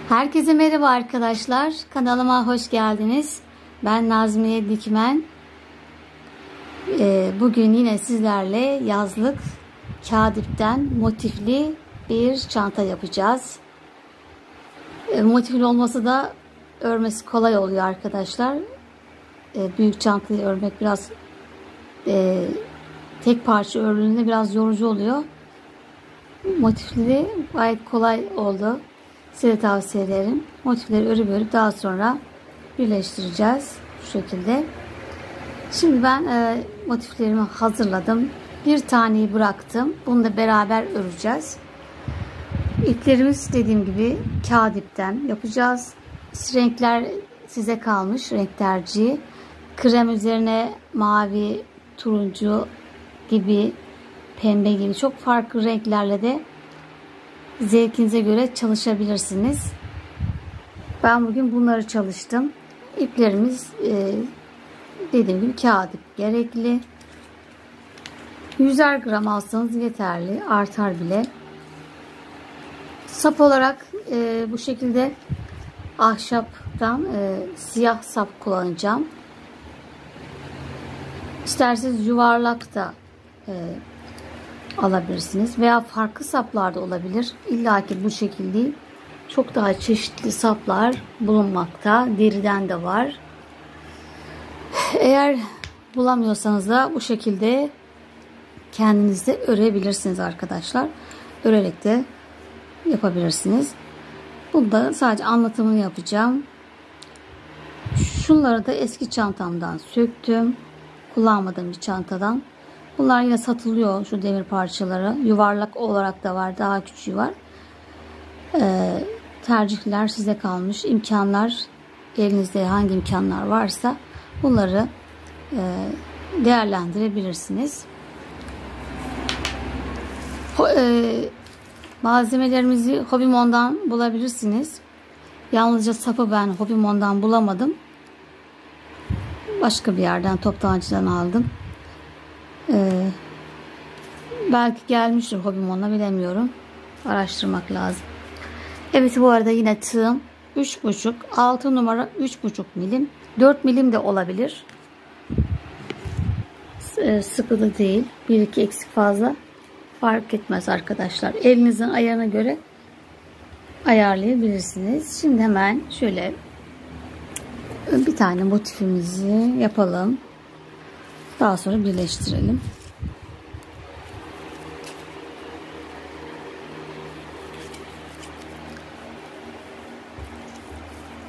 Herkese merhaba arkadaşlar. Kanalıma hoş geldiniz. Ben Nazmiye Dikmen. Bugün yine sizlerle yazlık kağıt ipten motifli bir çanta yapacağız. Motifli olması da örmesi kolay oluyor arkadaşlar. Büyük çantayı örmek biraz tek parça örülüğünde biraz yorucu oluyor. Motifli de gayet kolay oldu. Size tavsiye ederim. Motifleri örüp daha sonra birleştireceğiz. Şu şekilde. Şimdi ben motiflerimi hazırladım. Bir taneyi bıraktım. Bunu da beraber öreceğiz. İplerimiz dediğim gibi kağıt ipten yapacağız. Renkler size kalmış. Renk tercihi. Krem üzerine mavi, turuncu gibi, pembe gibi çok farklı renklerle de zevkinize göre çalışabilirsiniz. Ben bugün bunları çalıştım. İplerimiz dediğim gibi kağıt ip gerekli. 100'er gram alsanız yeterli. Artar bile. Sap olarak bu şekilde ahşaptan siyah sap kullanacağım. İsterseniz yuvarlak da alabilirsiniz veya farklı saplar da olabilir. İlla ki bu şekilde değil. Çok daha çeşitli saplar bulunmakta. Deriden de var. Eğer bulamıyorsanız da bu şekilde kendiniz de örebilirsiniz arkadaşlar. Örerek de yapabilirsiniz. Bunda sadece anlatımını yapacağım. Şunları da eski çantamdan söktüm. Kullanmadığım bir çantadan. Bunlar yine satılıyor, şu demir parçaları. Yuvarlak olarak da var. Daha küçüğü var. Tercihler size kalmış. İmkanlar, elinizde hangi imkanlar varsa bunları değerlendirebilirsiniz. Malzemelerimizi Hobimon'dan bulabilirsiniz. Yalnızca sapı ben Hobimon'dan bulamadım. Başka bir yerden, toptancıdan aldım. Belki gelmiştir Hobimon'a, bilemiyorum. Araştırmak lazım. Evet, bu arada yine tığım 3,5, 6 numara 3,5 milim. 4 milim de olabilir. Sıkı da değil. 1-2 eksik fazla fark etmez arkadaşlar. Elinizin ayarına göre ayarlayabilirsiniz. Şimdi hemen şöyle bir tane motifimizi yapalım. Daha sonra birleştirelim.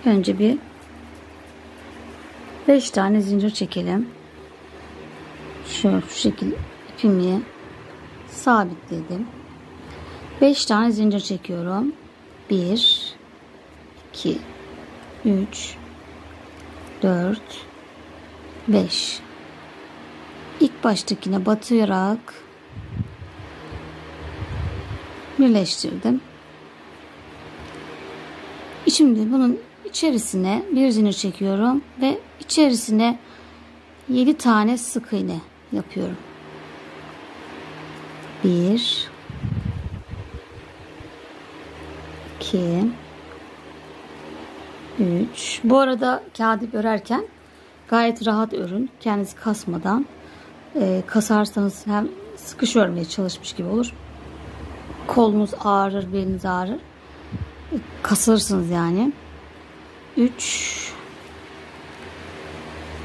Önce bir 5 tane zincir çekelim. Şu şekilde ipimi sabitledim. 5 tane zincir çekiyorum. 1 2 3 4 5. İlk baştakine batarak birleştirdim. Şimdi bunun içerisine bir zincir çekiyorum ve içerisine 7 tane sık iğne yapıyorum. 1 2 3. Bu arada kağıt ip örerken gayet rahat örün. Kendinizi kasmadan. Kasarsanız hem sıkış örmeye çalışmış gibi olur. Kolunuz ağrır, beliniz ağrır. Kasılırsınız yani. 3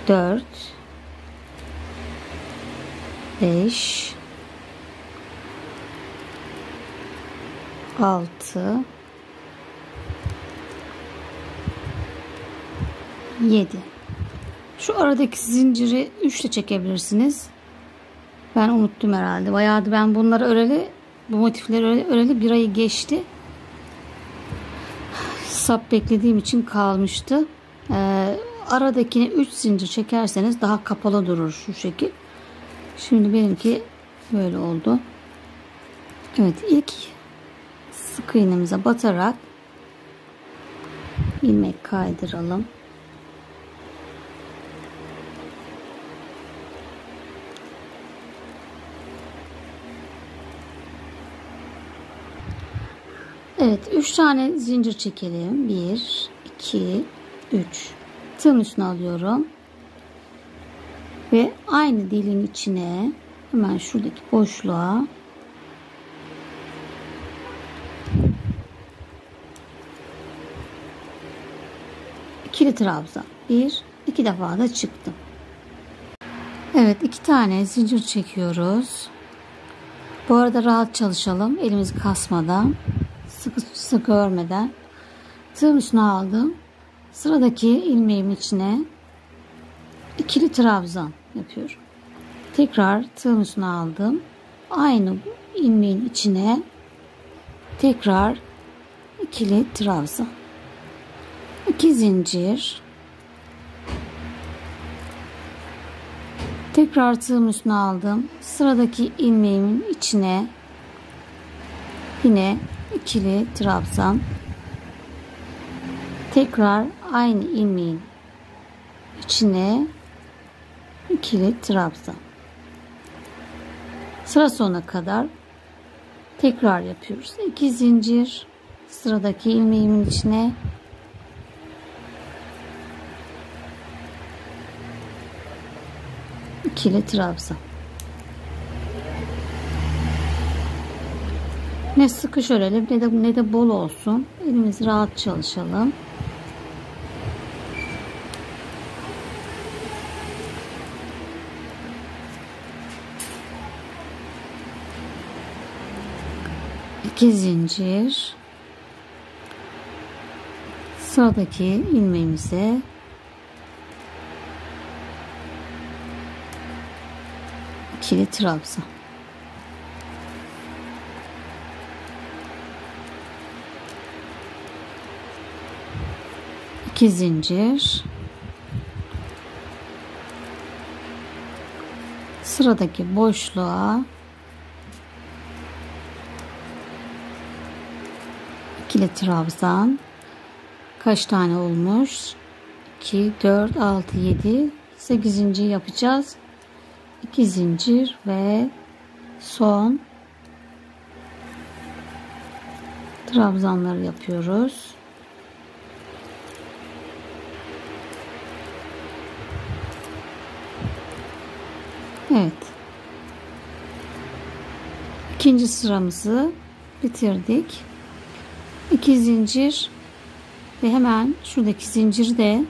4 5 6 7. Şu aradaki zinciri 3 ile çekebilirsiniz. Ben unuttum herhalde. Bayağı ben bunları öreli, bu motifleri öreli bir ayı geçti. Sap beklediğim için kalmıştı. Aradakine 3 zincir çekerseniz daha kapalı durur şu şekil. Şimdi benimki böyle oldu. Evet, ilk sık iğnemize batarak ilmek kaydıralım. Evet, 3 tane zincir çekelim. 1, 2, 3. Tığın üstüne alıyorum. Ve aynı dilin içine hemen şuradaki boşluğa ikili trabzan. 1, 2 defa da çıktım. Evet, 2 tane zincir çekiyoruz. Bu arada rahat çalışalım. Elimizi kasmadan, sıkı örmeden. Tığın üstüne aldım. Sıradaki ilmeğimin içine ikili trabzan yapıyorum. Tekrar tığın üstüne aldım. Aynı ilmeğin içine tekrar ikili trabzan. 2 zincir. Tekrar tığın üstüne aldım. Sıradaki ilmeğimin içine yine ikili trabzan. Tekrar aynı ilmeğin içine ikili trabzan. Sıra sonuna kadar tekrar yapıyoruz. 2 zincir. Sıradaki ilmeğimin içine ikili trabzan. Ne sıkış örelim ne de bol olsun. Elimiz rahat çalışalım. İki zincir. Sıradaki ilmeğimize ikili trabzan. İki zincir. Sıradaki boşluğa ikili trabzan. Kaç tane olmuş? 2, 4, 6, 7, 8. yapacağız. 2 zincir ve son trabzanları yapıyoruz. Evet. İkinci sıramızı bitirdik. 2 zincir ve hemen şuradaki zinciri de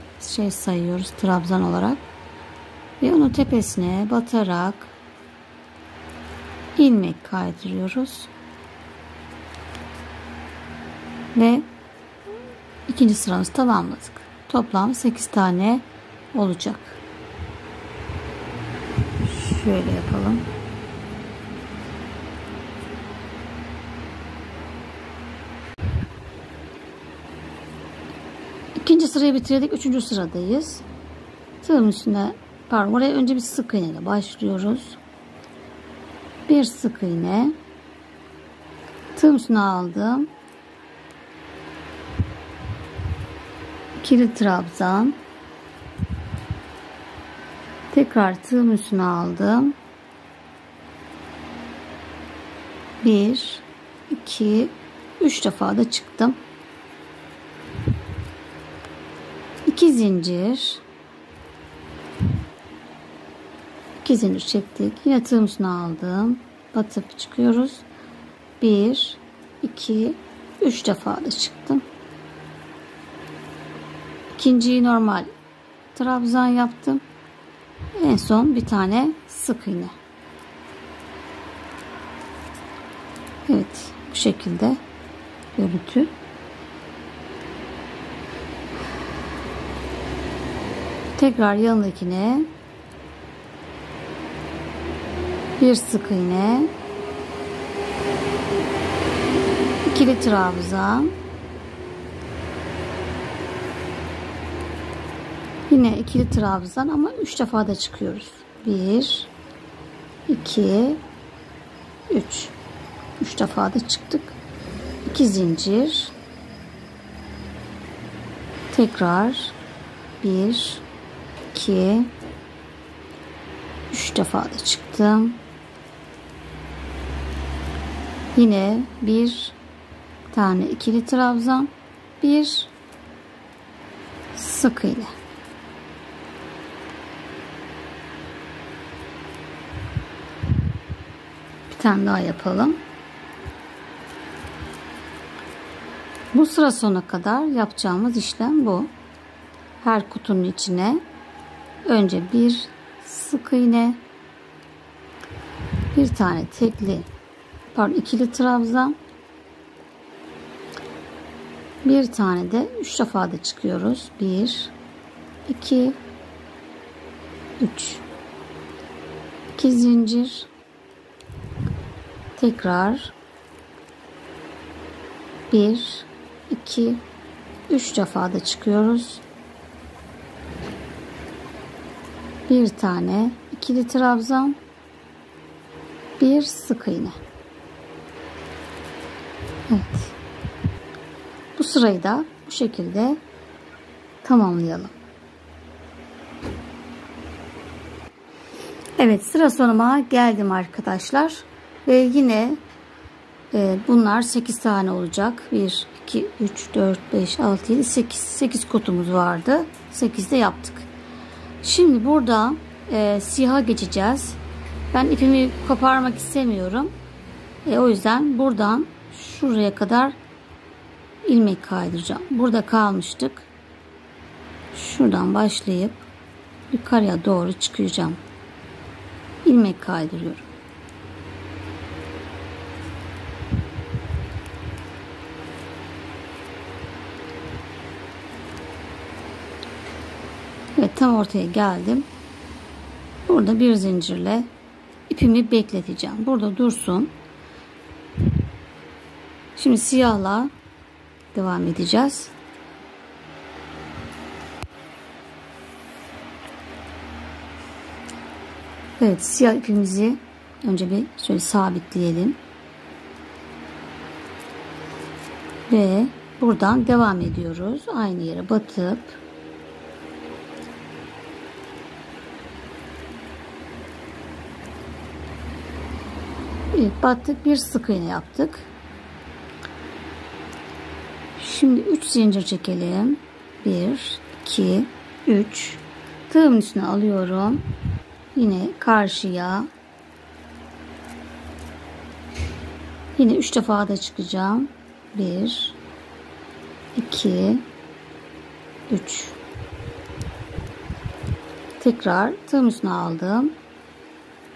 sayıyoruz trabzan olarak. Ve onu tepesine batarak ilmek kaydırıyoruz. Ve ikinci sıramızı tamamladık. Toplam 8 tane olacak. Şöyle yapalım. İkinci sırayı bitirdik. Üçüncü sıradayız. Tığın üstüne, pardon, oraya önce bir sık iğne ile başlıyoruz. Bir sık iğne. Tığın üstüne aldım. İkili trabzan. Tekrar tığın üstüne aldım. 1, 2, 3 defa da çıktım. 2 zincir. 2 zincir çektik. Yine tığın üstüne aldım. Batıp çıkıyoruz. 1, 2, 3 defa da çıktım. İkinciyi normal trabzan yaptım. En son bir tane sık iğne. Evet, bu şekilde görüntü. Tekrar yanındakine bir sık iğne, ikili trabzan, yine ikili trabzan ama 3 defa da çıkıyoruz. 1, 2, 3. 3 defa da çıktık. 2 zincir. Tekrar 1, 2, 3 defa da çıktım. Yine bir tane ikili trabzan, bir sık iğne. Bir tane daha yapalım. Bu sıra sonuna kadar yapacağımız işlem bu. Her kutunun içine önce bir sık iğne, bir tane ikili trabzan, bir tane de 3 defa da çıkıyoruz. 1 2 3 2 zincir, tekrar 1 2 3 defa da çıkıyoruz. Bir tane ikili trabzan, bir sık iğne. Evet. Bu sırayı da bu şekilde tamamlayalım. Evet, sıra sonuma geldim arkadaşlar. Ve yine bunlar 8 tane olacak. 1, 2, 3, 4, 5, 6, 7, 8 kutumuz vardı. 8 de yaptık. Şimdi burada siyaha geçeceğiz. Ben ipimi koparmak istemiyorum. O yüzden buradan şuraya kadar ilmek kaydıracağım. Burada kalmıştık. Şuradan başlayıp yukarıya doğru çıkacağım. İlmek kaydırıyorum. Evet, tam ortaya geldim. Burada bir zincirle ipimi bekleteceğim. Burada dursun. Şimdi siyahla devam edeceğiz. Evet, siyah ipimizi önce bir şöyle sabitleyelim. Ve buradan devam ediyoruz. Aynı yere batıp battık, bir sık iğne yaptık. Şimdi 3 zincir çekelim. 1 2 3 tığımın üstüne alıyorum. Yine karşıya yine 3 defa da çıkacağım. 1 2 3 tekrar tığımın üstüne aldım.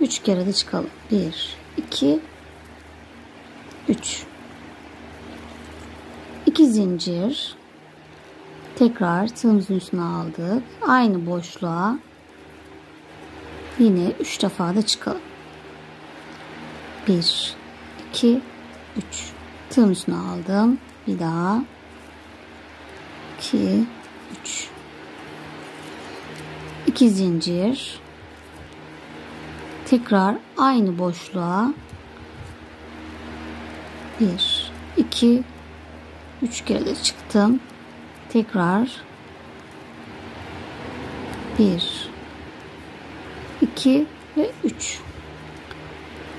3 kere de çıkalım. 1 2 3 2 zincir, tekrar tığımızın üstüne aldık. Aynı boşluğa yine 3 defa da çıkalım. 1 2 3 tığımın üstüne aldım. Bir daha 2 3 2 zincir, tekrar aynı boşluğa 1 2 3 kere de çıktım. Tekrar 1 2 ve 3.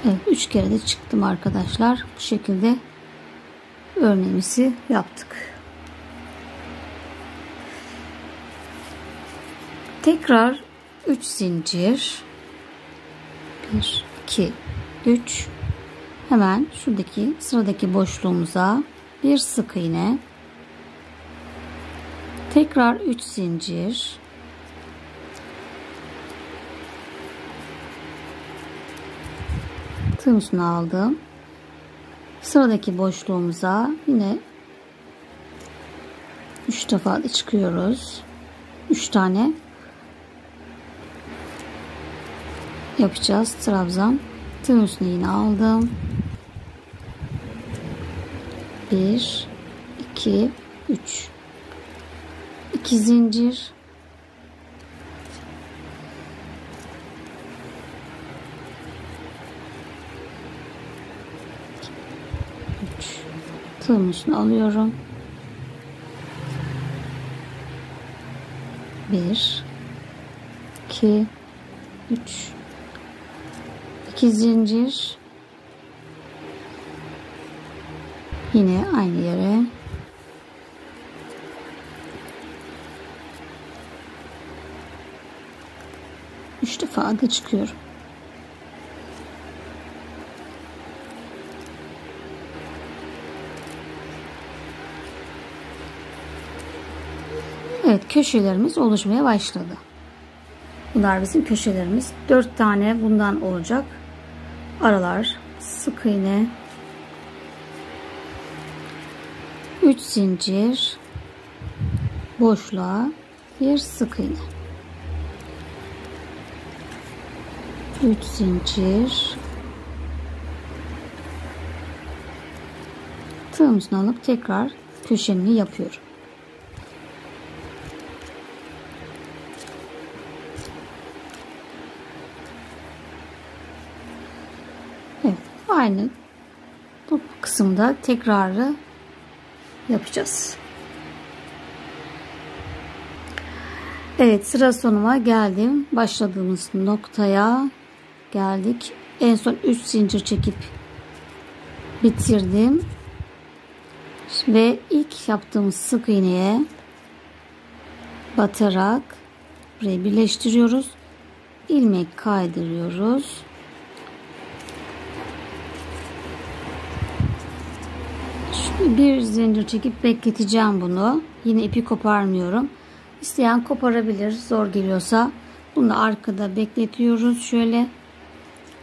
Evet, 3 kere de çıktım arkadaşlar. Bu şekilde örneğimizi yaptık. Tekrar 3 zincir, 1 2 3, hemen şuradaki sıradaki boşluğumuza bir sık iğne, tekrar 3 zincir, tığım üstüne aldım. Sıradaki boşluğumuza yine 3 defa da çıkıyoruz. 3 tane yapacağız trabzan. Tığım üstüne yine aldım. 1 2 3 2 zincir, tığımın üstüne alıyorum. 1 2 3 2 zincir, Yine aynı yere. Üç defa da çıkıyorum. Evet, köşelerimiz oluşmaya başladı. Bunlar bizim köşelerimiz. 4 tane bundan olacak. Aralar, sık iğne, 3 zincir, boşluğa bir sık iğne, 3 zincir, tığımızı alıp tekrar köşemi yapıyorum. Evet, aynı bu kısımda tekrarı yapacağız. Evet, sıra sonuma geldim. Başladığımız noktaya geldik. En son 3 zincir çekip bitirdim. Ve ilk yaptığımız sık iğneye batarak burayı birleştiriyoruz. İlmek kaydırıyoruz. Bir zincir çekip bekleteceğim bunu. Yine ipi koparmıyorum. İsteyen koparabilir. Zor geliyorsa bunu arkada bekletiyoruz. Şöyle.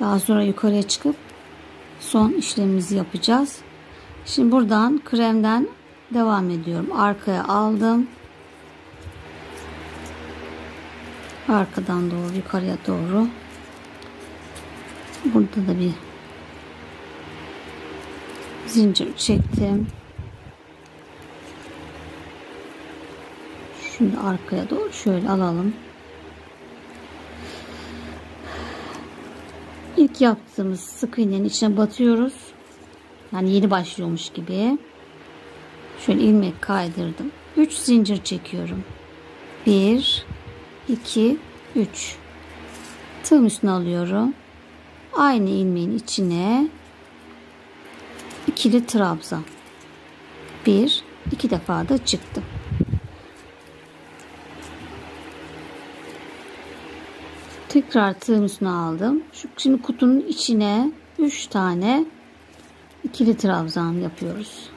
Daha sonra yukarıya çıkıp son işlemimizi yapacağız. Şimdi buradan kremden devam ediyorum. Arkaya aldım. Arkadan doğru yukarıya doğru. Burada da bir zincir çektim. Şunu arkaya doğru şöyle alalım. İlk yaptığımız sık iğnenin içine batıyoruz. Yani yeni başlıyormuş gibi. Şöyle ilmek kaydırdım. 3 zincir çekiyorum. 1 2 3. Tığım üstüne alıyorum. Aynı ilmeğin içine ikili trabzan. 1 2 defa da çıktım. Tekrar tığım üstüne aldım. Şimdi kutunun içine 3 tane ikili trabzan yapıyoruz.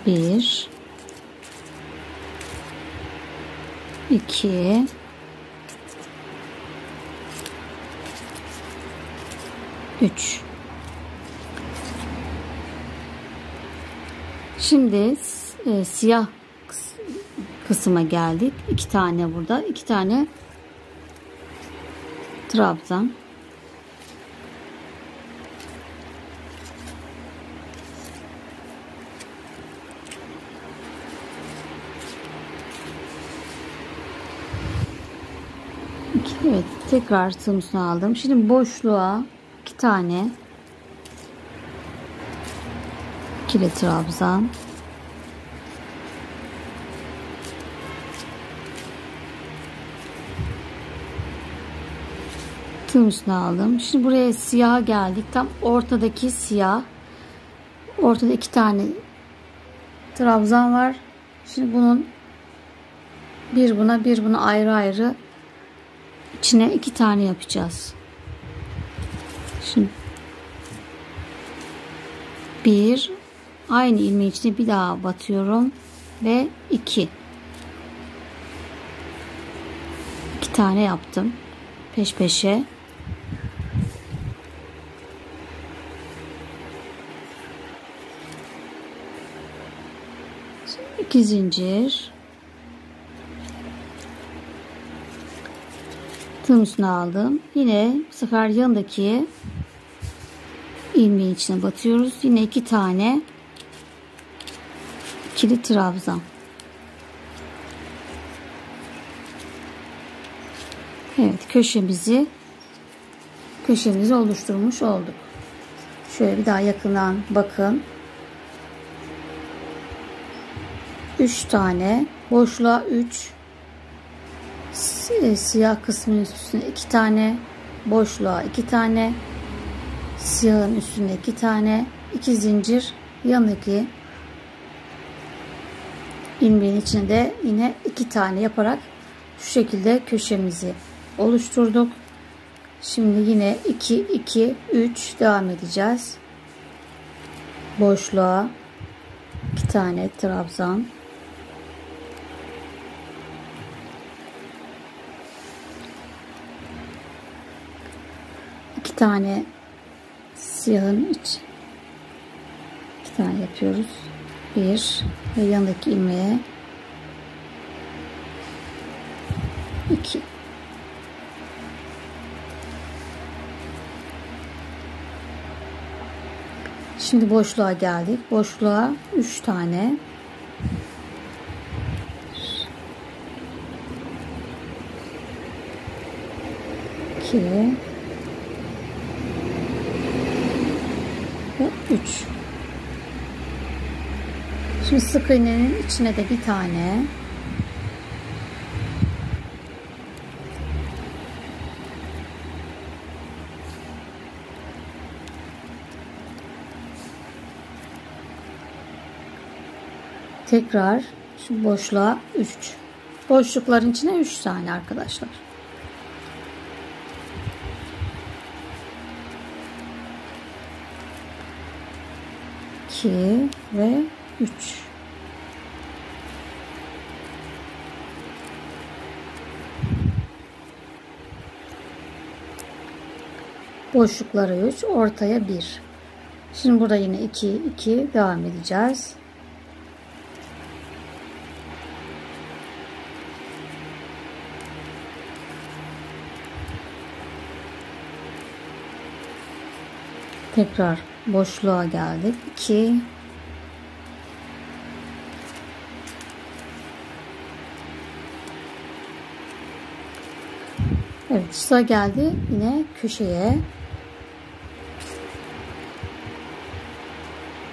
1 2 3. Şimdi siyah kısma geldik. 2 tane burada, 2 tane trabzan. Evet, tekrar tığımı aldım. Şimdi boşluğa 2 tane ikili trabzan. Tığım üstüne aldım. Şimdi buraya siyaha geldik. Tam ortadaki siyah. Ortada 2 tane trabzan var. Şimdi bunun bir buna ayrı ayrı içine 2 tane yapacağız. Şimdi bir aynı ilmeğin içine bir daha batıyorum ve 2 tane yaptım peş peşe. Şimdi 2 zincir, tığım üstüne aldım. Yine bu sefer yanındaki ilmeğin içine batıyoruz. Yine 2 tane ikili trabzan. Evet, köşemizi oluşturmuş olduk. Şöyle bir daha yakından bakın. 3 tane boşluğa 3, siyah kısmın üstüne 2 tane, boşluğa 2 tane, siyahın üstüne 2 tane, 2 zincir, yanındaki ilmeğin içine de yine 2 tane yaparak şu şekilde köşemizi oluşturduk. Şimdi yine 2 2 3 devam edeceğiz. Boşluğa 2 tane trabzan, 2 tane siyahın 2 tane yapıyoruz. 1 ve yanındaki ilmeğe 2. Şimdi boşluğa geldik. Boşluğa 3 tane 2 ve 3. Şimdi sık iğnenin içine de bir tane tekrar şu boşluğa 3. Boşlukların içine 3 tane arkadaşlar. İki ve 3. Boşluklara 3, ortaya 1. Şimdi burada yine 2 2 devam edeceğiz. Tekrar boşluğa geldik. 2 Evet, sıra geldi yine köşeye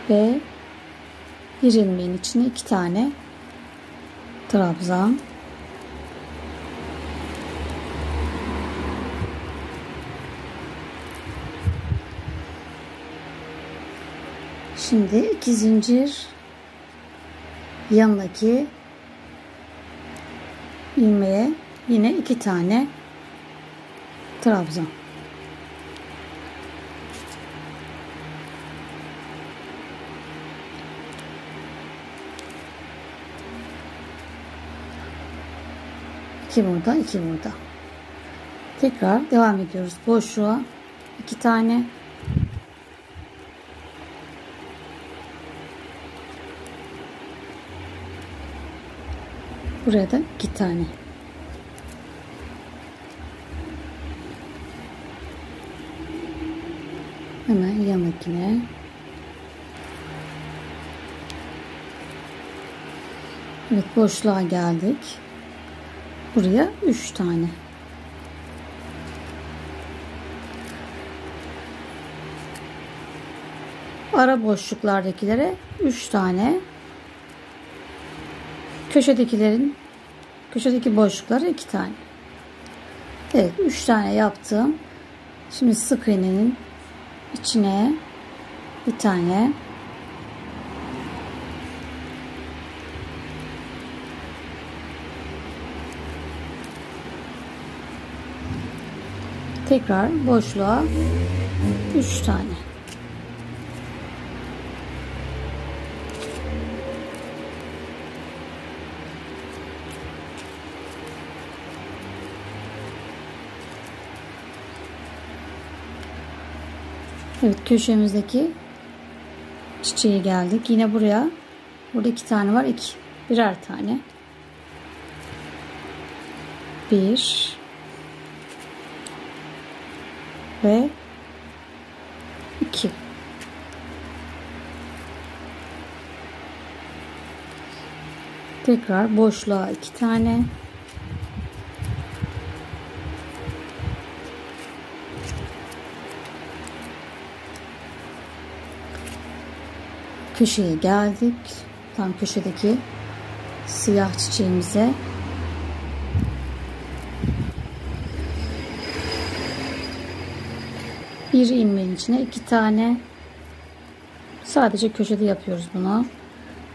ve bir ilmeğin içine 2 tane trabzan, şimdi 2 zincir yanındaki ilmeğe yine 2 tane trabzan. İki burada, 2 burada. Tekrar devam ediyoruz. Boşluğa 2 tane, buraya da 2 tane. Hemen yanındakine evet, boşluğa geldik. Buraya 3 tane. Ara boşluklardakilere 3 tane. Köşedeki boşluklara 2 tane. Evet, 3 tane yaptım. Şimdi sık iğnenin içine bir tane, tekrar boşluğa 3 tane. Evet, köşemizdeki çiçeğe geldik. Yine buraya, burada 2 tane var. 2 birer tane. 1 ve 2. Tekrar boşluğa 2 tane. Köşeye geldik. Tam köşedeki siyah çiçeğimize bir ilmeğin içine 2 tane Sadece köşede yapıyoruz bunu.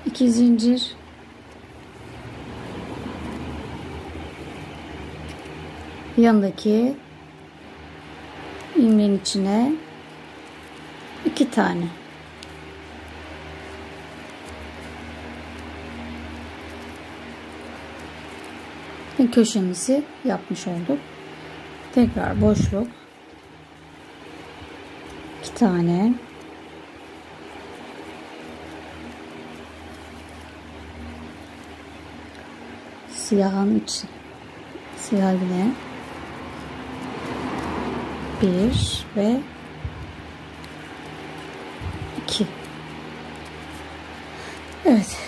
2 zincir, yanındaki ilmeğin içine 2 tane. Ve köşemizi yapmış olduk. Tekrar boşluk, 2 tane, siyahın içi, siyah yine 1 ve 2. Evet,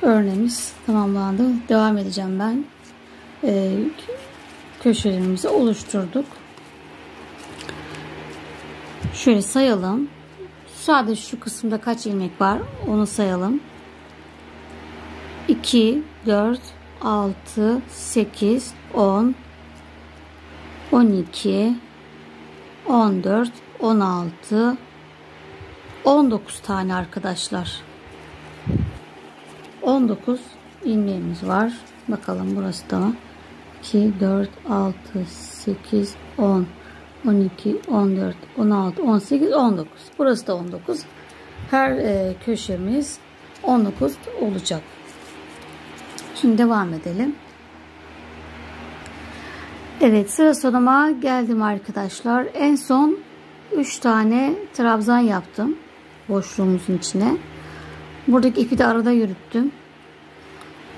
örneğimiz tamamlandı. Devam edeceğim ben. Köşelerimizi oluşturduk. Şöyle sayalım. Sadece şu kısımda kaç ilmek var onu sayalım. 2, 4, 6, 8, 10, 12, 14, 16, 19 tane arkadaşlar. 19 ilmeğimiz var. Bakalım burası da 2, 4, 6, 8, 10, 12, 14, 16, 18, 19. Burası da 19. Her köşemiz 19 olacak. Şimdi devam edelim. Evet, sıra sonuma geldim arkadaşlar. En son 3 tane trabzan yaptım boşluğumuzun içine. Buradaki ipi de arada yürüttüm.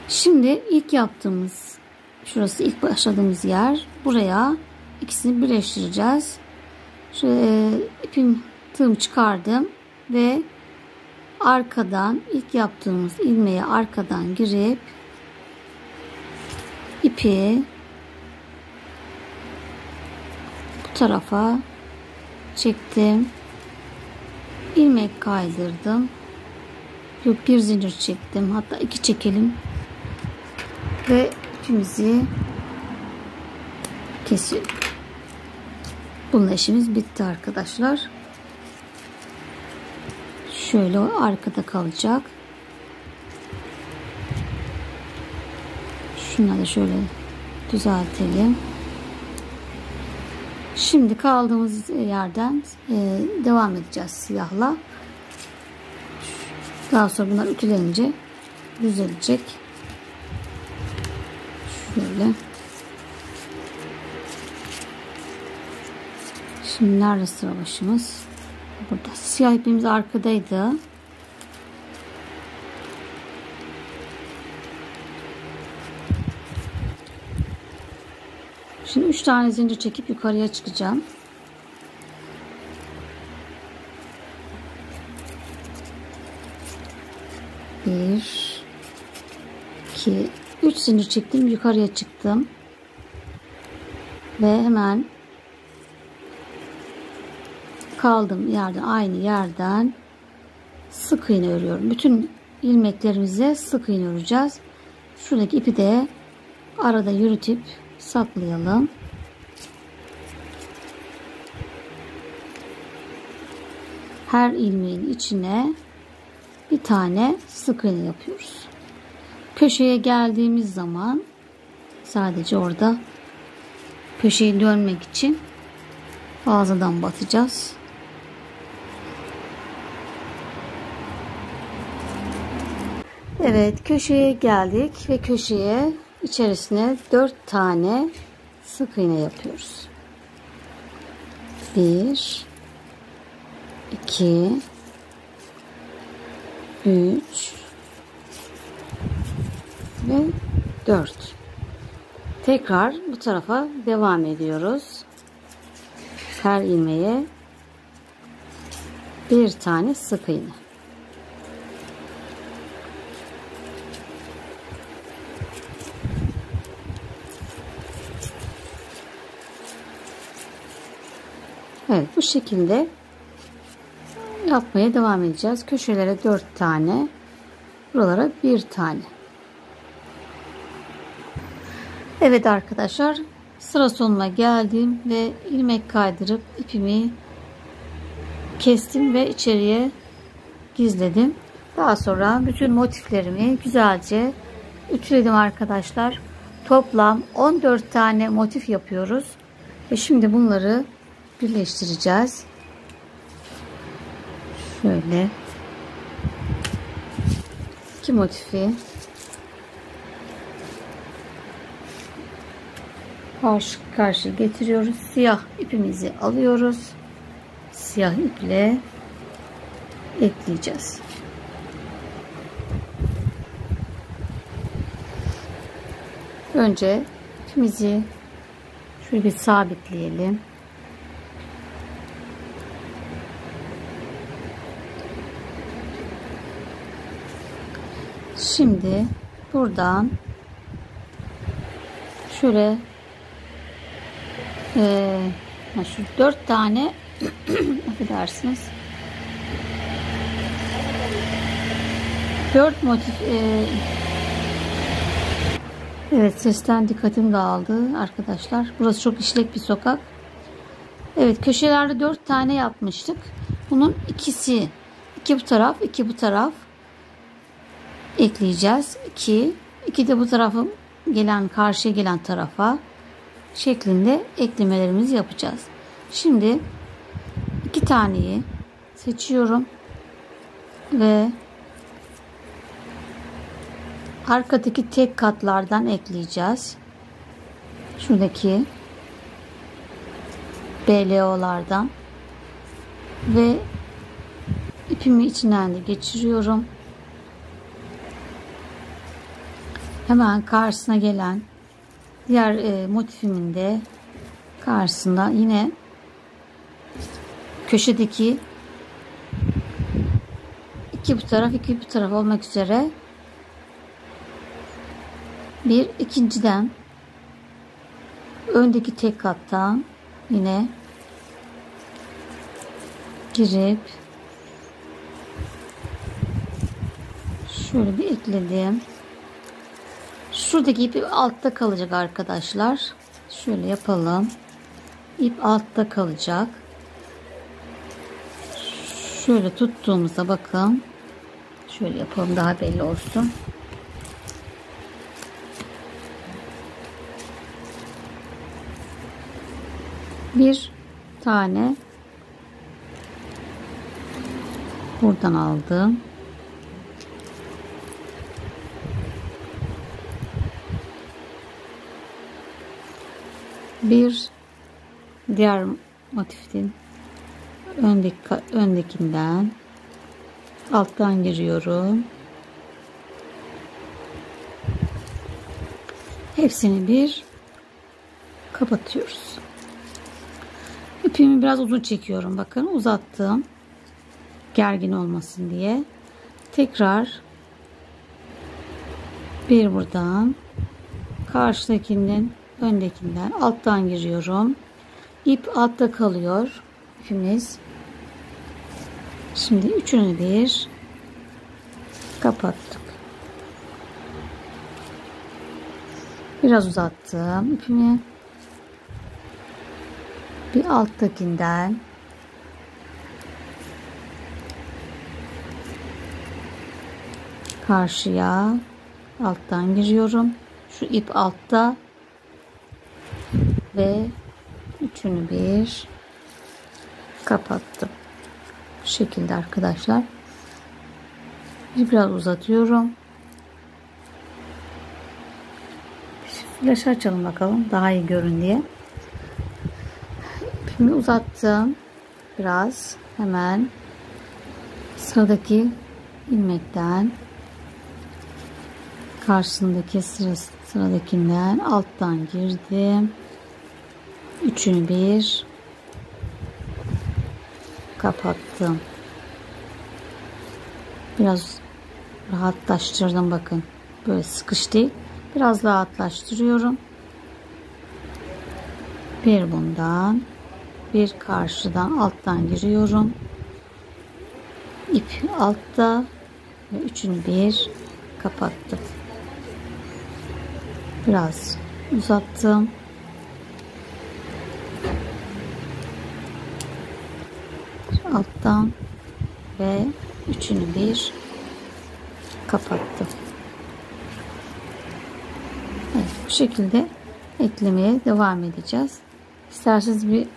Şimdi ilk yaptığımız, şurası ilk başladığımız yer. Buraya ikisini birleştireceğiz. Şöyle tığımı çıkardım ve arkadan ilk yaptığımız ilmeğe arkadan girip ipi bu tarafa çektim. İlmek kaydırdım. Yok, bir zincir çektim. Hatta 2 çekelim. Ve ipimizi kesiyorum. Bununla işimiz bitti arkadaşlar. Şöyle arkada kalacak. Şunları şöyle düzeltelim. Şimdi kaldığımız yerden devam edeceğiz siyahla. Daha sonra bunlar ütülenince düzelecek. Şöyle. Şimdi nerede sıra başımız? Burada. Siyah ipimiz arkadaydı. Şimdi 3 tane zincir çekip yukarıya çıkacağım. Bir, 2, 3 zincir çektim, yukarıya çıktım ve hemen kaldığım yerden, aynı yerden sık iğne örüyorum. Bütün ilmeklerimize sık iğne öreceğiz. Şuradaki ipi de arada yürütüp saklayalım. Her ilmeğin içine bir tane sık iğne yapıyoruz. Köşeye geldiğimiz zaman sadece orada köşeyi dönmek için fazladan batacağız. Evet, köşeye geldik ve köşeye içerisine 4 tane sık iğne yapıyoruz. 1, 2, 3 ve 4. Tekrar bu tarafa devam ediyoruz. Her ilmeğe bir tane sık iğne. Evet, bu şekilde yapmaya devam edeceğiz. Köşelere 4 tane, buralara 1 tane. Evet arkadaşlar, sıra sonuna geldim ve ilmek kaydırıp ipimi kestim ve içeriye gizledim. Daha sonra bütün motiflerimi güzelce ütüledim arkadaşlar. Toplam 14 tane motif yapıyoruz. Ve şimdi bunları birleştireceğiz. Şöyle 2 motifi karşı karşıya getiriyoruz. Siyah ipimizi alıyoruz. Siyah iple ekleyeceğiz. Önce ipimizi şöyle bir sabitleyelim. Şimdi buradan şöyle şu 4 tane affedersiniz 4 motif evet, sesten dikkatim dağıldı arkadaşlar. Burası çok işlek bir sokak. Evet, köşelerde 4 tane yapmıştık. Bunun ikisi, 2 bu taraf, 2 bu taraf ekleyeceğiz. 2 de bu tarafa gelen, karşıya gelen tarafa şeklinde eklemelerimizi yapacağız. Şimdi 2 taneyi seçiyorum ve arkadaki tek katlardan ekleyeceğiz. Şuradaki BLO'lardan ve ipimi içinden de geçiriyorum. Hemen karşısına gelen diğer motifimin de karşısında yine köşedeki 2 bu taraf 2 bu taraf olmak üzere bir ikinciden öndeki tek kattan yine girip şöyle bir ekledim. Şuradaki ip altta kalacak arkadaşlar. Şöyle yapalım. İp altta kalacak. Şöyle tuttuğumuzda bakın. Şöyle yapalım daha belli olsun. Bir tane buradan aldım. Bir diğer motifin öndekinden alttan giriyorum. Hepsini bir kapatıyoruz. İpimi biraz uzun çekiyorum. Bakın uzattım. Gergin olmasın diye. Tekrar bir buradan karşıdakinden öndekinden alttan giriyorum. İp altta kalıyor. İpimiz. Şimdi üçünü bir kapattık. Biraz uzattım ipimi. Bir alttakinden karşıya alttan giriyorum. Şu ip altta ve üçünü bir kapattım. Bu şekilde arkadaşlar. Biraz uzatıyorum. Flaşı açalım bakalım daha iyi görün diye. İpimi uzattım. Biraz hemen sıradaki ilmekten karşısındaki sıradakinden alttan girdim. Üçünü bir kapattım. Biraz rahatlaştırdım bakın. Böyle sıkış değil. Biraz rahatlaştırıyorum. Bir bundan, bir karşıdan alttan giriyorum. İp altta ve üçünü bir kapattım. Biraz uzattım. Alttan ve üçünü bir kapattım. Evet, bu şekilde eklemeye devam edeceğiz. İsterseniz bir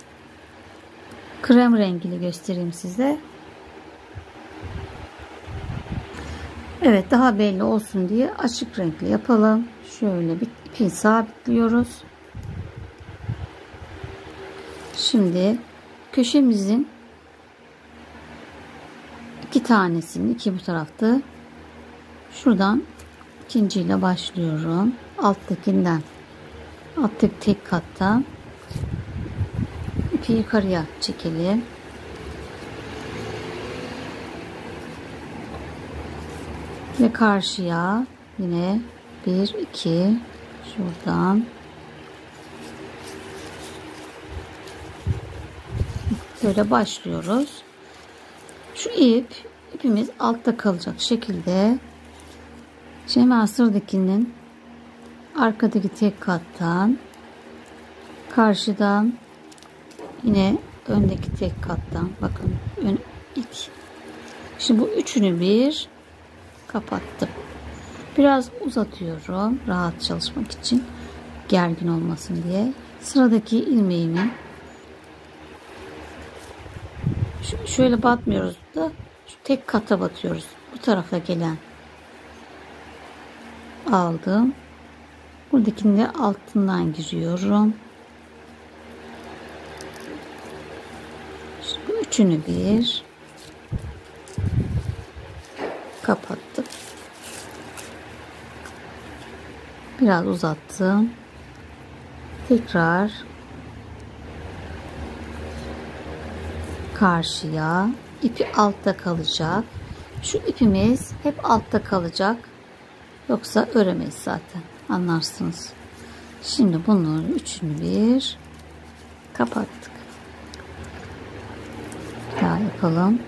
krem rengini göstereyim size. Evet, daha belli olsun diye açık renkli yapalım. Şöyle bir ipi sabitliyoruz. Şimdi köşemizin iki tanesini, iki bu tarafta, şuradan ikinciyle başlıyorum. Alttakinden, alttaki tek kattan ipi yukarıya çekelim. Ve karşıya yine 1 2 şuradan böyle başlıyoruz. Şu ipimiz altta kalacak şekilde hemen sıradakinin arkadaki tek kattan, karşıdan yine öndeki tek kattan, bakın ilk. Şimdi bu üçünü bir kapattım. Biraz uzatıyorum rahat çalışmak için, gergin olmasın diye. Sıradaki ilmeğimi şöyle batmıyoruz da şu tek kata batıyoruz. Bu tarafa gelen aldım. Buradakini de altından giriyorum. Şimdi üçünü bir kapattım. Biraz uzattım. Tekrar karşıya, ipi altta kalacak. Şu ipimiz hep altta kalacak. Yoksa öremeyiz zaten. Anlarsınız. Şimdi bunların üçünü bir kapattık. Bir daha yapalım.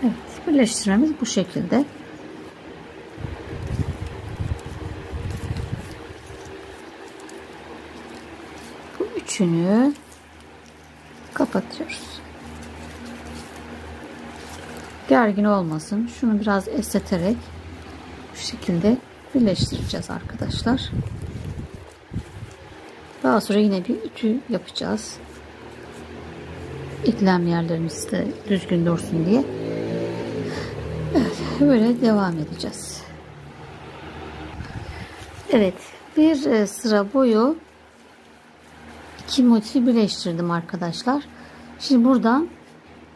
Evet, birleştirmemiz bu şekilde. Bu üçünü kapatıyoruz. Gergin olmasın. Şunu biraz esneterek bu şekilde birleştireceğiz arkadaşlar. Daha sonra yine bir ütü yapacağız. İklem yerlerimiz de düzgün dursun diye. Evet, böyle devam edeceğiz. Evet, bir sıra boyu iki motifi birleştirdim arkadaşlar. Şimdi buradan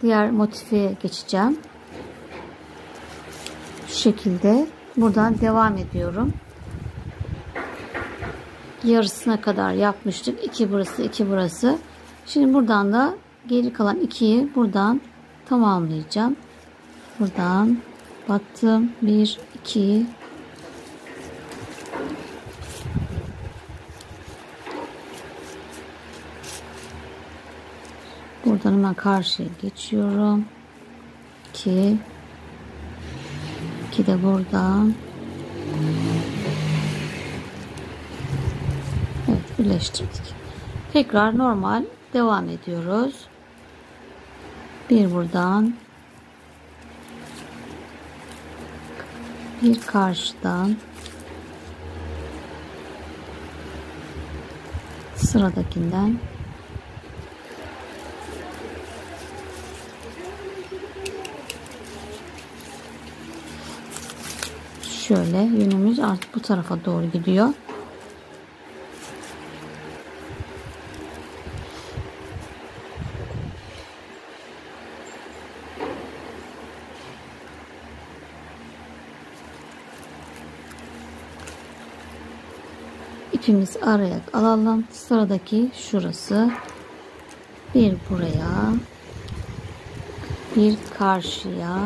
diğer motife geçeceğim. Şu şekilde buradan devam ediyorum. Yarısına kadar yapmıştık. 2 burası, 2 burası. Şimdi buradan da geri kalan 2'yi buradan tamamlayacağım. Buradan battım. 1 2 buradan hemen karşıya geçiyorum. 2 2 de buradan. Evet, birleştirdik. Tekrar normal devam ediyoruz. Bir buradan, bir karşıdan, sıradakinden, şöyle yönümüz artık bu tarafa doğru gidiyor. İpimizi araya alalım. Sıradaki şurası. Bir buraya, bir karşıya.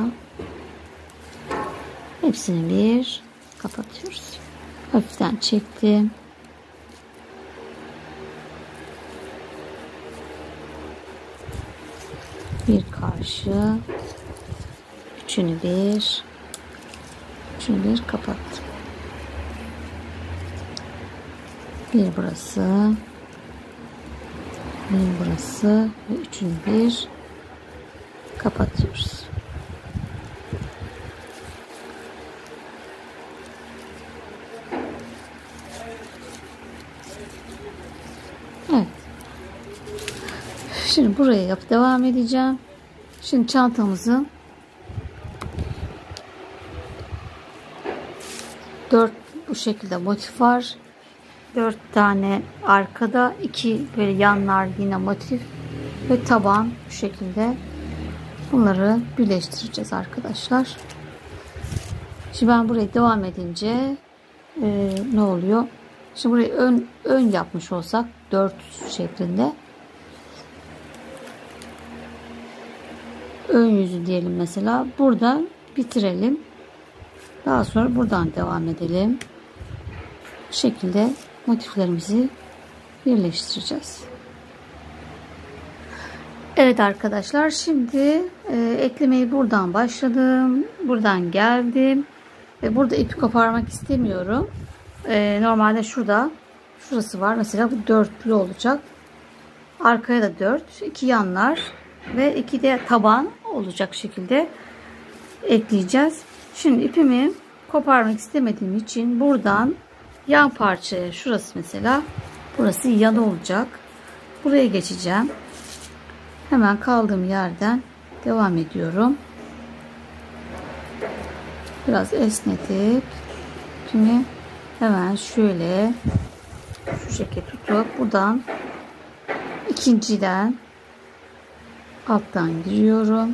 Hepsini bir kapatıyoruz. Hafiften çektim. Bir karşı, üçünü bir kapattım. Bir burası, bir burası ve üçünü bir kapatıyoruz. Evet. Şimdi buraya yapıp devam edeceğim. Şimdi çantamızın 4 bu şekilde motif var. 4 tane arkada, 2 böyle yanlar yine motif ve taban bu şekilde. Bunları birleştireceğiz arkadaşlar. Şimdi ben burayı devam edince ne oluyor? Şimdi burayı ön yapmış olsak 4 şeklinde. Ön yüzü diyelim mesela. Burada bitirelim. Daha sonra buradan devam edelim. Bu şekilde motiflerimizi birleştireceğiz. Evet arkadaşlar, şimdi eklemeyi buradan başladım. Buradan geldim. Ve burada ipi koparmak istemiyorum. Normalde şurası var. Mesela bu dörtlü olacak. Arkaya da 4. 2 yanlar ve 2 de taban olacak şekilde ekleyeceğiz. Şimdi ipimi koparmak istemediğim için buradan yan parçaya, şurası mesela, burası yanı olacak. Buraya geçeceğim. Hemen kaldığım yerden devam ediyorum. Biraz esnetip ipimi hemen şöyle şu şekilde tutup buradan ikinciden alttan giriyorum.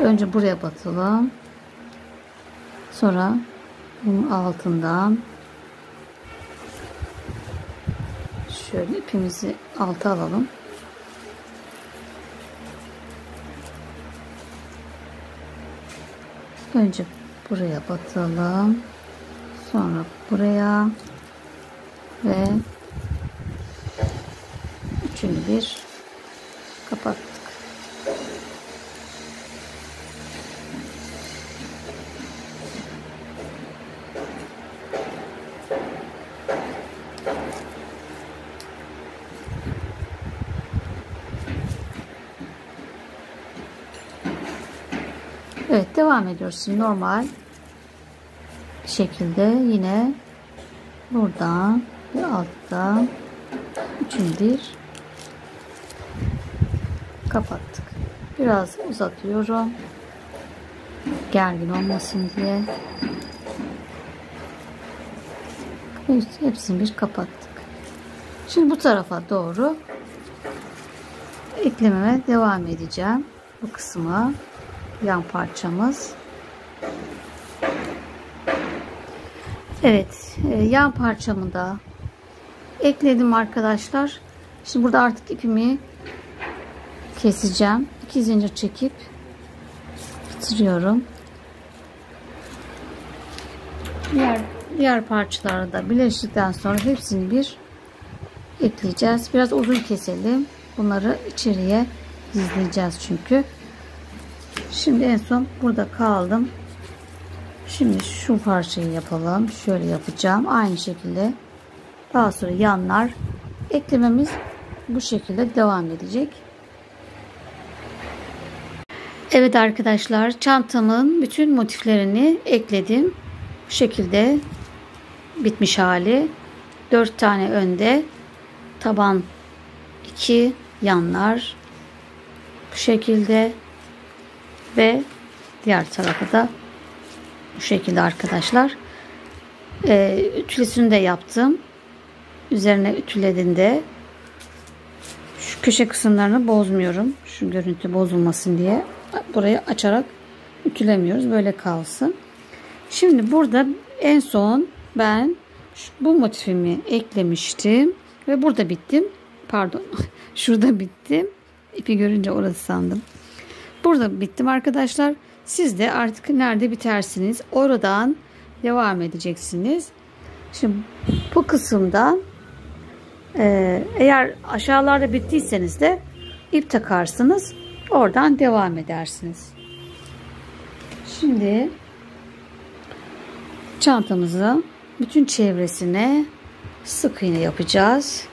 Önce buraya batalım. Sonra bunun altından şöyle ipimizi alta alalım. Önce buraya batalım. Sonra buraya ve üçünü bir kapattık. Evet, devam ediyoruz. Şimdi normal bir şekilde yine buradan ve alttan üçünü bir kapattık. Biraz uzatıyorum. Gergin olmasın diye. Hepsini bir kapattık. Şimdi bu tarafa doğru eklememe devam edeceğim. Bu kısmı yan parçamız. Evet, yan parçamı da ekledim arkadaşlar. Şimdi burada artık ipimi keseceğim. 2 zincir çekip bitiriyorum. Diğer parçaları da birleştirdikten sonra hepsini bir ekleyeceğiz. Biraz uzun keselim. Bunları içeriye gizleyeceğiz çünkü. Şimdi en son burada kaldım. Şimdi şu parçayı yapalım. Şöyle yapacağım. Aynı şekilde. Daha sonra yanlar eklememiz bu şekilde devam edecek. Evet arkadaşlar, çantamın bütün motiflerini ekledim. Bu şekilde bitmiş hali. 4 tane önde, taban 2, yanlar bu şekilde ve diğer tarafı da bu şekilde arkadaşlar. Ütülüsünü de yaptım. Üzerine ütülediğinde şu köşe kısımlarını bozmuyorum. Şu görüntü bozulmasın diye burayı açarak ütülemiyoruz. Böyle kalsın. Şimdi burada en son ben bu motifimi eklemiştim ve burada bittim. Pardon. Şurada bittim. İpi görünce orası sandım. Burada bittim arkadaşlar. Siz de artık nerede bitersiniz, oradan devam edeceksiniz. Şimdi bu kısımdan eğer aşağılarda bittiyseniz de ip takarsınız. Oradan devam edersiniz. Şimdi çantamızı bütün çevresine sık iğne yapacağız.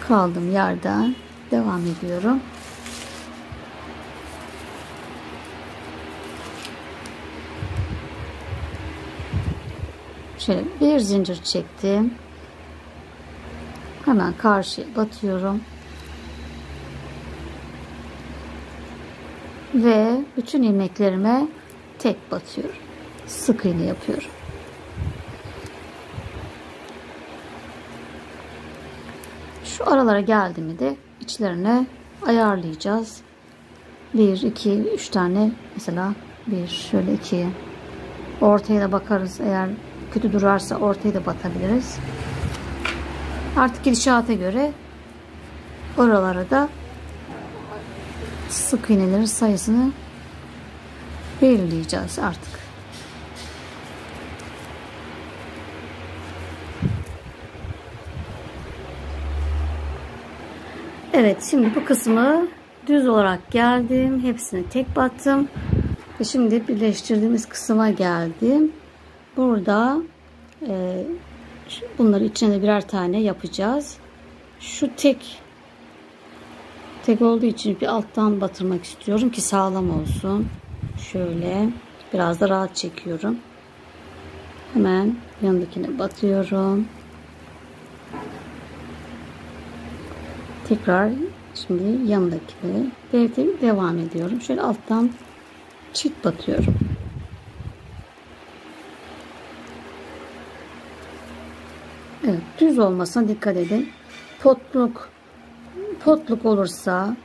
Kaldığım yerden devam ediyorum. Şöyle bir zincir çektim. Hemen karşıya batıyorum. Ve bütün ilmeklerime tek batıyorum. Sık iğne yapıyorum. Şu aralara geldi mi de içlerine ayarlayacağız. 1, 2, 3 tane mesela 1, şöyle 2. Ortaya da bakarız. Eğer kötü durarsa ortaya da batabiliriz. Artık gidişata göre oralara da sık iğnelerin sayısını belirleyeceğiz artık. Evet, şimdi bu kısmı düz olarak geldim. Hepsini tek battım. Ve şimdi birleştirdiğimiz kısma geldim. Burada bunları içine birer tane yapacağız. Şu tek olduğu için bir alttan batırmak istiyorum ki sağlam olsun. Şöyle biraz da rahat çekiyorum. Hemen yanındakine batıyorum. Tekrar şimdi yanındakine devam ediyorum. Şöyle alttan çift batıyorum. Evet, düz olmasına dikkat edin. Potluk olursa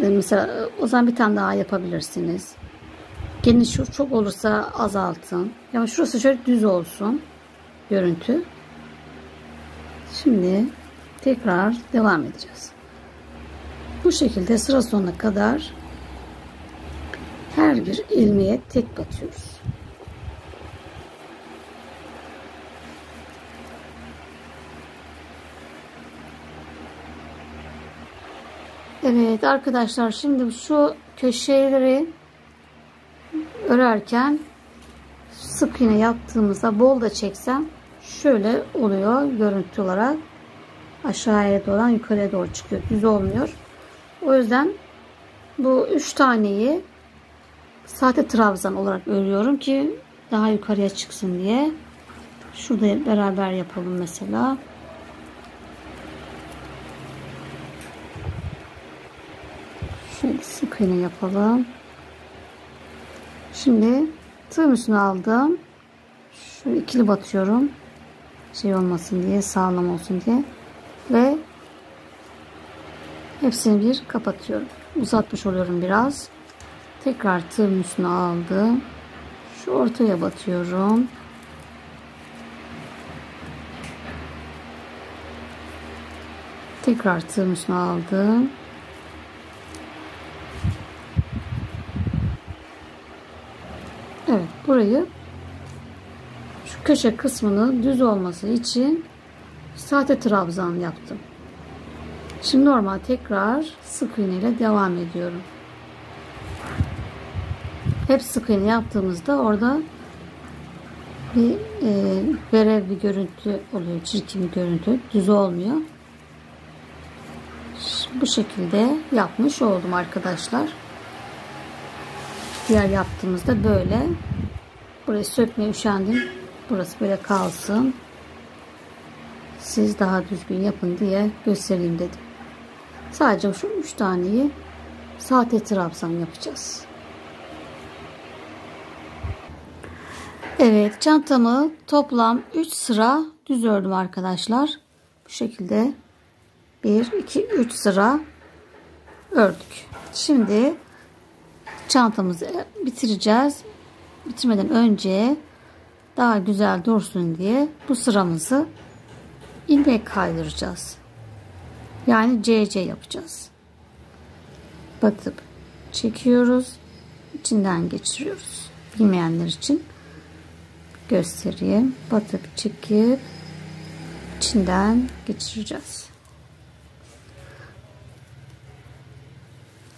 mesela o zaman bir tane daha yapabilirsiniz. Geniş çok olursa azaltın. Yani şurası şöyle düz olsun görüntü. Şimdi tekrar devam edeceğiz. Bu şekilde sıra sonuna kadar her bir ilmeğe tek batıyoruz. Evet arkadaşlar, şimdi şu köşeleri örerken sık iğne yaptığımızda bol da çeksem şöyle oluyor görüntü olarak. Aşağıya doğru, yukarıya doğru çıkıyor. Düz olmuyor. O yüzden bu 3 taneyi sahte trabzan olarak örüyorum ki daha yukarıya çıksın diye. Şurada beraber yapalım mesela. Şöyle sık iğne yapalım. Şimdi tığım üstüne aldım. Şöyle ikili batıyorum. Şey olmasın diye, sağlam olsun diye. Ve hepsini bir kapatıyorum. Uzatmış oluyorum biraz. Tekrar tığım üstüne aldım. Şu ortaya batıyorum. Tekrar tığım üstüne aldım. Evet, burayı şu köşe kısmını düz olması için sahte trabzan yaptım. Şimdi normal tekrar sık iğne ile devam ediyorum. Hep sık iğne yaptığımızda orada bir verev bir görüntü oluyor. Çirkin bir görüntü. Düz olmuyor. Bu şekilde yapmış oldum arkadaşlar. Diğer yaptığımızda böyle. Burayı sökmeye üşendim. Burası böyle kalsın. Siz daha düzgün yapın diye göstereyim dedim. Sadece şu 3 taneyi sahte trabzan yapacağız. Evet, çantamı toplam 3 sıra düz ördüm arkadaşlar. Bu şekilde 1, 2, 3 sıra ördük. Şimdi çantamızı bitireceğiz. Bitirmeden önce daha güzel dursun diye bu sıramızı ilmek kaydıracağız. Yani CC yapacağız. Batıp çekiyoruz. İçinden geçiriyoruz. Bilmeyenler için göstereyim. Batıp çekip içinden geçireceğiz.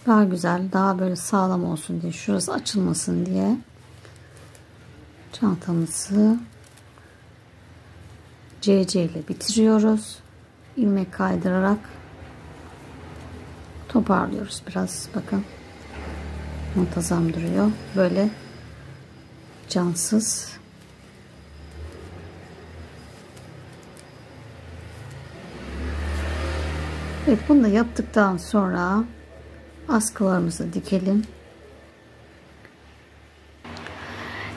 Daha güzel, daha böyle sağlam olsun diye, şurası açılmasın diye çantamızı CC ile bitiriyoruz. İlmek kaydırarak toparlıyoruz biraz. Bakın muntazam duruyor. Böyle cansız. Evet, bunu da yaptıktan sonra askılarımızı dikelim.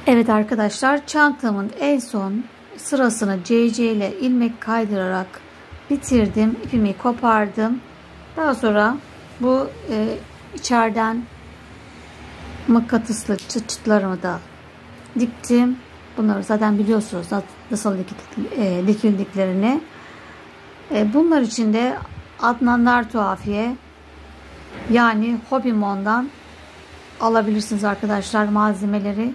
Evet arkadaşlar, çantamın en son sırasını CC ile ilmek kaydırarak bitirdim. İpimi kopardım. Daha sonra bu içeriden mıknatıslı çıtlarımı da diktim. Bunları zaten biliyorsunuz nasıl dikildiklerini. Bunlar için de Adnanlar Tuhafiye yani Hobbimon'dan alabilirsiniz arkadaşlar malzemeleri.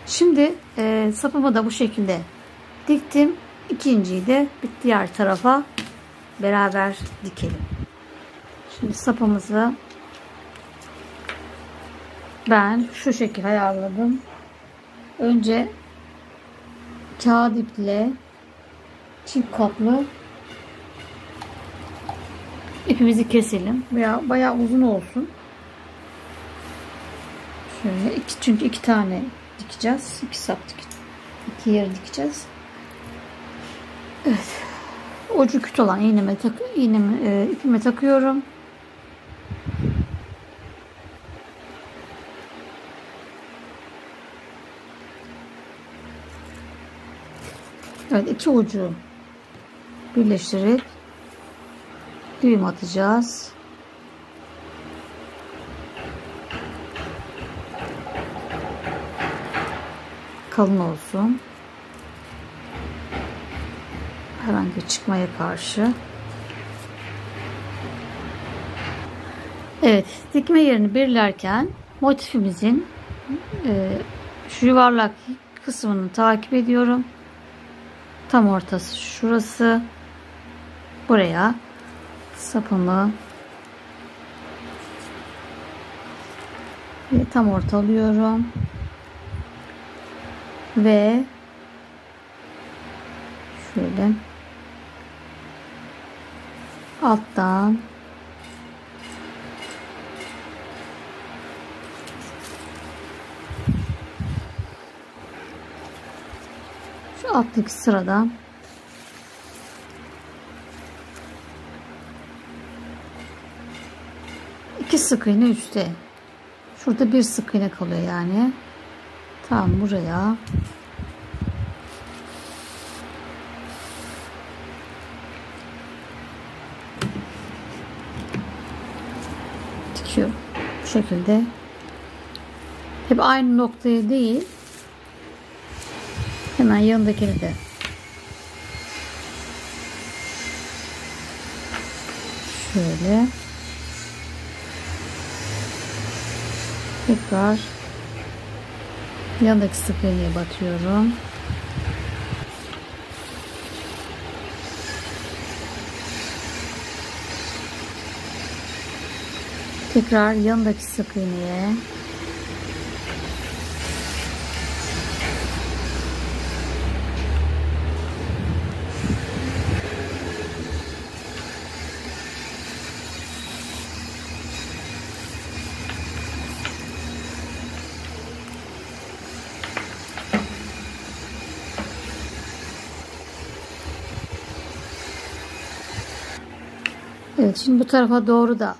Şimdi sapımı da bu şekilde diktim. İkinciyi de diğer tarafa beraber dikelim. Şimdi sapımızı ben şu şekilde ayarladım. Önce kağıt iple çift katlı ipimizi keselim. Veya bayağı uzun olsun. Şöyle çünkü iki tane dikeceğiz. İki sap iki yer dikeceğiz. Evet. Ucu küt olan ipime takıyorum. Evet, iki ucu birleştirip düğüm atacağız. Kalın olsun. Herhangi bir çıkmaya karşı. Evet, dikme yerini belirlerken motifimizin şu yuvarlak kısmını takip ediyorum. Tam ortası şurası. Buraya sapımı tam ortalıyorum ve şöyle alttan şu alttaki sıradan iki sık iğne üstte. Şurada bir sık iğne kalıyor yani. Tam buraya dikiyorum. Bu şekilde. Hep aynı noktaya değil. Hemen yanındakini de şöyle tekrar yanındaki sık iğneye batıyorum. Tekrar yanındaki sık iğneye evet, şimdi bu tarafa doğru da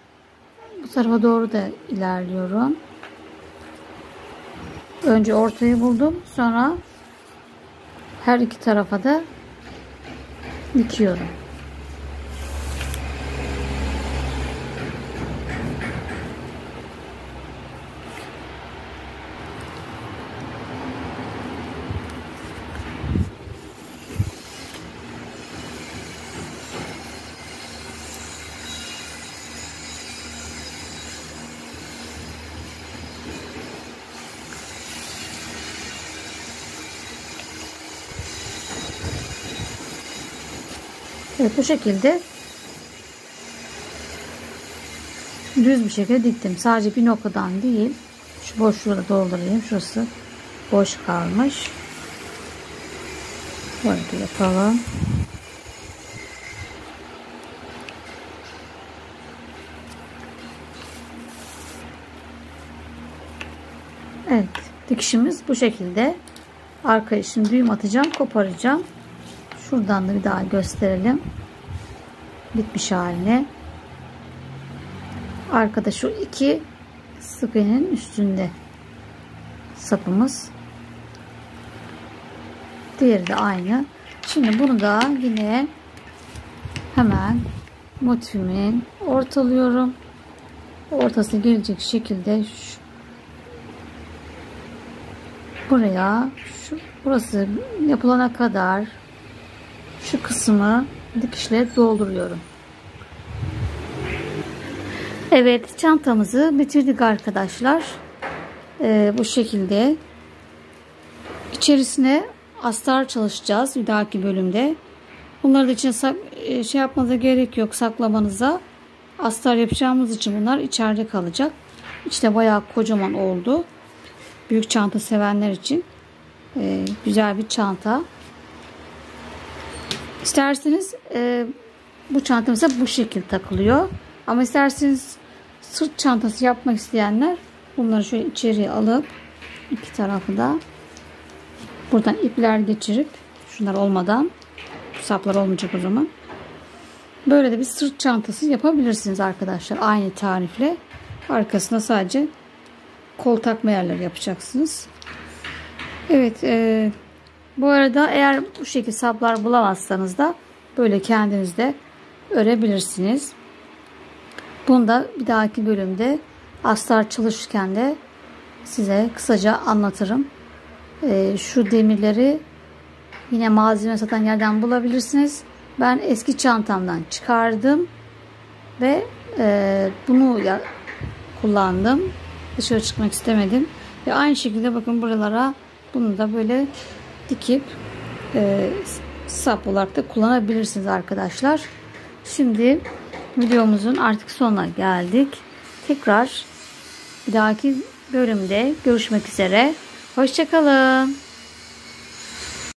ilerliyorum. Önce ortayı buldum. Sonra her iki tarafa da dikiyorum. Evet, bu şekilde düz bir şekilde diktim. Sadece bir noktadan değil. Şu boşluğu da doldurayım. Şurası boş kalmış. Böyle yapalım. Evet, dikişimiz bu şekilde. Arkaya şimdi düğüm atacağım, koparacağım. Şuradan da bir daha gösterelim. Bitmiş halini. Arkada şu iki sık iğnenin üstünde sapımız. Diğeri de aynı. Şimdi bunu da yine hemen motifimin ortalıyorum. Ortasına gelecek şekilde buraya, burası yapılana kadar şu kısmı dikişle dolduruyorum. Evet, çantamızı bitirdik arkadaşlar. Bu şekilde içerisine astar çalışacağız bir dahaki bölümde. Bunları da içine şey yapmanıza gerek yok, saklamanıza. Astar yapacağımız için bunlar içeride kalacak. İşte bayağı kocaman oldu. Büyük çanta sevenler için güzel bir çanta. İsterseniz bu çanta mesela bu şekilde takılıyor. Ama isterseniz sırt çantası yapmak isteyenler bunları şöyle içeriye alıp iki tarafı da buradan ipler geçirip, şunlar olmadan, saplar olmayacak o zaman, böyle de bir sırt çantası yapabilirsiniz arkadaşlar. Aynı tarifle arkasına sadece kol takma yerleri yapacaksınız. Evet, bu arada eğer bu şekilde saplar bulamazsanız da böyle kendiniz de örebilirsiniz. Bunu da bir dahaki bölümde astar çalışırken de size kısaca anlatırım. Şu demirleri yine malzeme satan yerden bulabilirsiniz. Ben eski çantamdan çıkardım ve bunu kullandım. Dışarı çıkmak istemedim. Ve aynı şekilde bakın buralara bunu da böyle dikip sap olarak da kullanabilirsiniz arkadaşlar. Şimdi videomuzun artık sonuna geldik. Tekrar bir dahaki bölümde görüşmek üzere. Hoşça kalın.